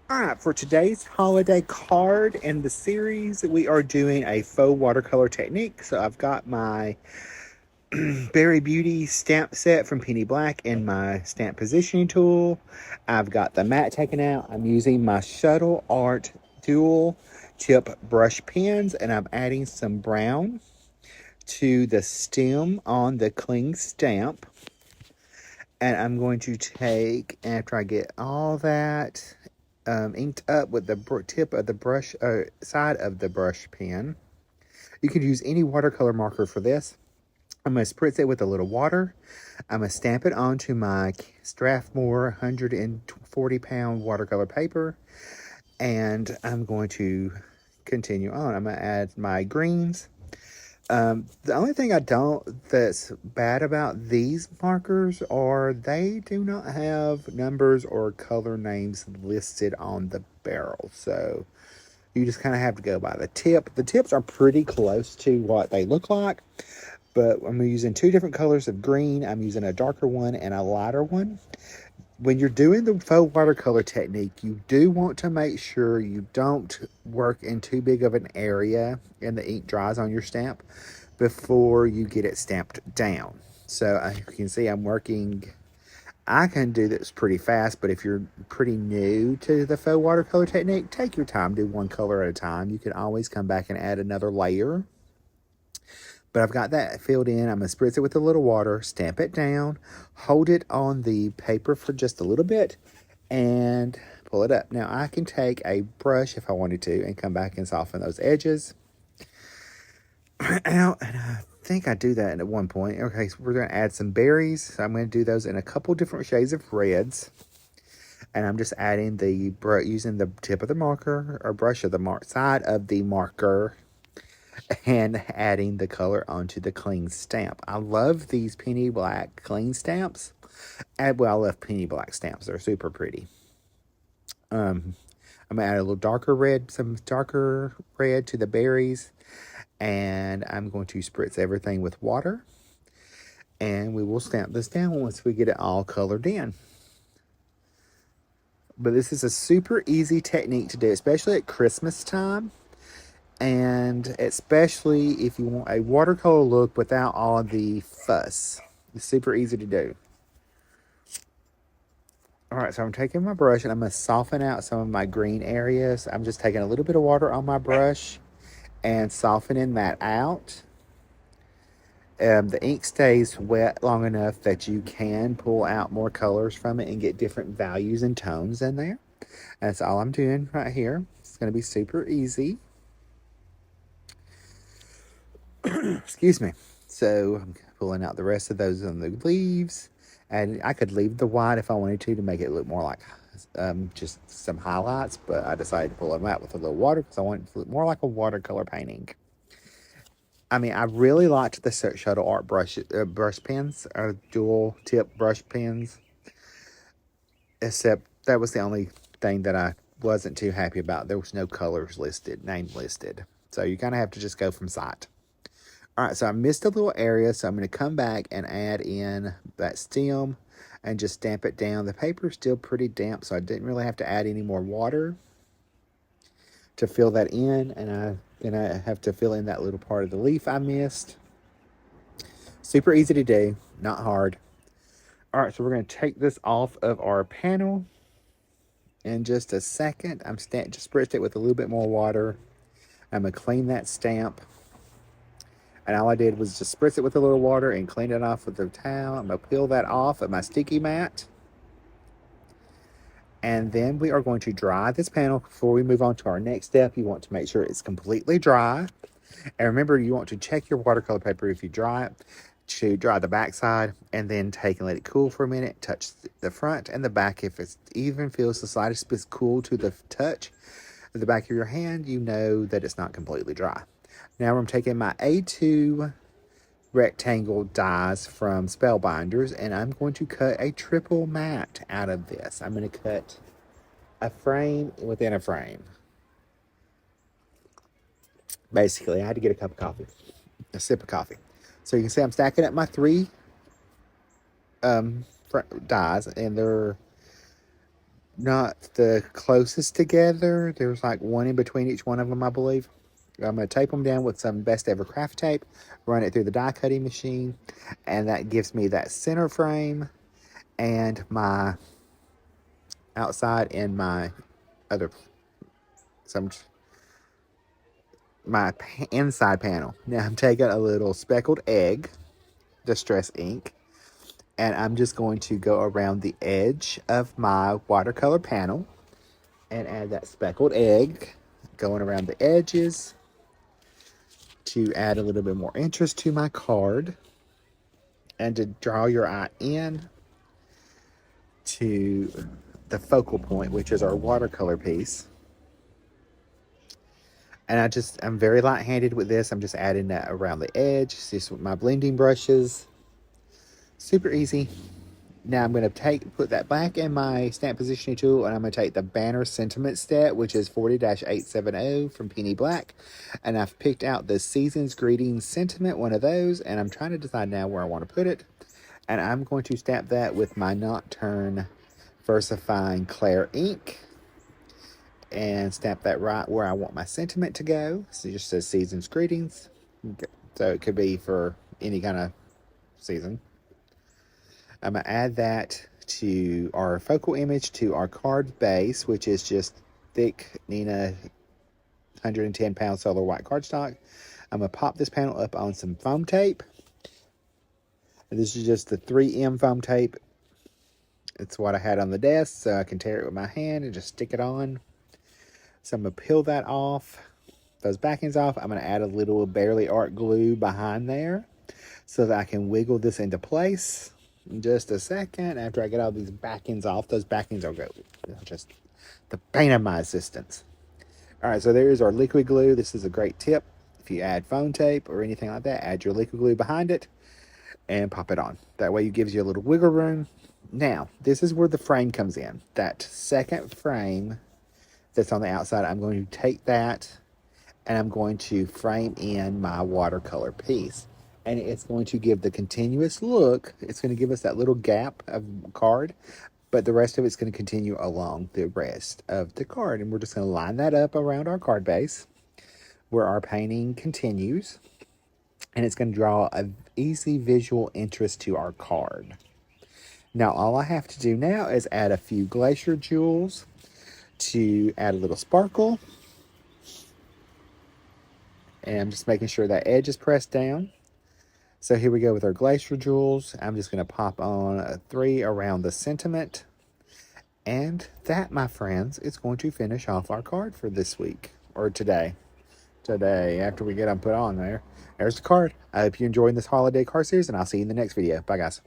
All right, for today's holiday card in the series, we are doing a faux watercolor technique. So I've got my Berry Beauty stamp set from Penny Black and my stamp positioning tool. I've got the mat taken out. I'm using my Shuttle Art dual tip brush pens, and I'm adding some brown to the stem on the cling stamp. And I'm going to take, after I get all that inked up with the tip of the brush, side of the brush pen. You could use any watercolor marker for this. I'm going to spritz it with a little water. I'm going to stamp it onto my Strathmore 140-pound watercolor paper. And I'm going to continue on. I'm going to add my greens. The only thing I don't that's bad about these markers are they do not have numbers or color names listed on the barrel. So you just kind of have to go by the tip. The tips are pretty close to what they look like, but I'm using two different colors of green. I'm using a darker one and a lighter one. When you're doing the faux watercolor technique, you do want to make sure you don't work in too big of an area and the ink dries on your stamp before you get it stamped down. So you can see I'm working. I can do this pretty fast, but if you're pretty new to the faux watercolor technique, take your time, do one color at a time. You can always come back and add another layer. But I've got that filled in. I'm going to spritz it with a little water, stamp it down, hold it on the paper for just a little bit, and pull it up. Now, I can take a brush if I wanted to and come back and soften those edges out. And I think I do that at one point. Okay, so we're going to add some berries. So I'm going to do those in a couple different shades of reds. And I'm just adding the using the tip of the marker or brush of the side of the marker and adding the color onto the clean stamp. I love these Penny Black clean stamps. Well, I love Penny Black stamps. They're super pretty. I'm gonna add a little darker red, some darker red to the berries, and I'm going to spritz everything with water. And we will stamp this down once we get it all colored in. But this is a super easy technique to do, especially at Christmas time. And especially if you want a watercolor look without all the fuss. It's super easy to do. All right, so I'm taking my brush and I'm going to soften out some of my green areas. I'm just taking a little bit of water on my brush and softening that out. The ink stays wet long enough that you can pull out more colors from it and get different values and tones in there. That's all I'm doing right here. It's going to be super easy. Excuse me. So I'm pulling out the rest of those on the leaves. And I could leave the white if I wanted to make it look more like just some highlights. But I decided to pull them out with a little water because I want it to look more like a watercolor painting. I mean, I really liked the Shuttle Art brush pens, or dual tip brush pens. Except that was the only thing that I wasn't too happy about. There was no colors listed, name listed. So you kind of have to just go from sight. All right, so I missed a little area, so I'm going to come back and add in that stem and just stamp it down. The paper is still pretty damp, so I didn't really have to add any more water to fill that in. And then I have to fill in that little part of the leaf I missed. Super easy to do, not hard. All right, so we're going to take this off of our panel in just a second. I'm just spritzed it with a little bit more water. I'm going to clean that stamp. And all I did was just spritz it with a little water and clean it off with a towel. I'm going to peel that off of my sticky mat. And then we are going to dry this panel. Before we move on to our next step, you want to make sure it's completely dry. And remember, you want to check your watercolor paper if you dry it, to dry the back side, and then take and let it cool for a minute. Touch the front and the back. If it even feels the slightest bit cool to the touch of the back of your hand, you know that it's not completely dry. Now I'm taking my A2 rectangle dies from Spellbinders, and I'm going to cut a triple mat out of this. I'm going to cut a frame within a frame. Basically, I had to get a cup of coffee, a sip of coffee. So you can see I'm stacking up my three dies, and they're not the closest together. There's like one in between each one of them, I believe. I'm going to tape them down with some best ever craft tape, run it through the die cutting machine, and that gives me that center frame and my outside and my other some my inside panel. Now I'm taking a little speckled egg, distress ink, and I'm just going to go around the edge of my watercolor panel and add that speckled egg, going around the edges to add a little bit more interest to my card and to draw your eye in to the focal point, which is our watercolor piece. And I'm very light-handed with this. I'm just adding that around the edge, just with my blending brushes. Super easy. Now I'm going to put that back in my stamp positioning tool, and I'm going to take the banner sentiment step, which is 40-870 from Penny Black. And I've picked out the Season's Greetings sentiment, one of those, and I'm trying to decide now where I want to put it. And I'm going to stamp that with my Nocturne Versifying Clair ink and stamp that right where I want my sentiment to go. So it just says Season's Greetings. So it could be for any kind of season. I'm going to add that to our focal image to our card base, which is just thick Nina 110-pound solar white cardstock. I'm going to pop this panel up on some foam tape. And this is just the 3M foam tape. It's what I had on the desk, so I can tear it with my hand and just stick it on. So I'm going to peel that off, those backings off. I'm going to add a little Barely Art glue behind there so that I can wiggle this into place. In just a second, after I get all these backings off, those backings are just the pain of my existence. All right, so there's our liquid glue. This is a great tip. If you add foam tape or anything like that, add your liquid glue behind it and pop it on. That way it gives you a little wiggle room. Now, this is where the frame comes in. That second frame that's on the outside, I'm going to take that and I'm going to frame in my watercolor piece. And it's going to give the continuous look. It's going to give us that little gap of card, but the rest of it's going to continue along the rest of the card. And we're just going to line that up around our card base where our painting continues. And it's going to draw an easy visual interest to our card. Now, all I have to do now is add a few glacier jewels to add a little sparkle. And I'm just making sure that edge is pressed down. So here we go with our glacier jewels. I'm just going to pop on a 3 around the sentiment. And that, my friends, is going to finish off our card for this week. Or today. Today, after we get them put on there. There's the card. I hope you're enjoying this holiday card series, and I'll see you in the next video. Bye, guys.